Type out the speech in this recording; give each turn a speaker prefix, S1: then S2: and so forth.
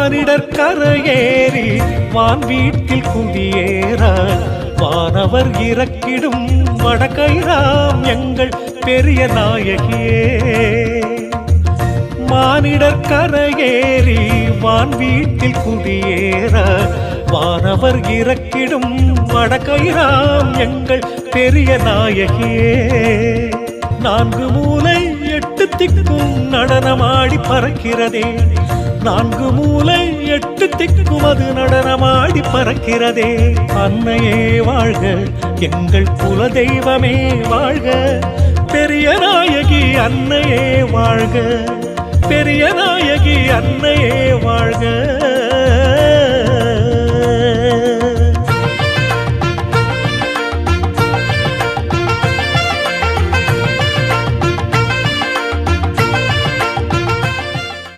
S1: மானிடர் கரையேறி வான் வீட்டில் குடியேற வானவர் இறக்கிடும் வடக்கைராம் எங்கள் பெரிய நாயகியே. மானிடர் கரையேறி வான் வீட்டில் குடியேற வானவர் இறக்கிடும் வடக்கைராம் எங்கள் பெரிய நாயகியே. நான்கு மூலை எட்டு திக்கும் நடனமாடி பறக்கிறதே, நான்கு மூலை எட்டு திக்கும் அது நடனமாடி பறக்கிறதே. அன்னையே வாழ்க, எங்கள் குல தெய்வமே வாழ்க, பெரிய நாயகி அன்னையே வாழ்க, பெரிய நாயகி அன்னையே வாழ்க.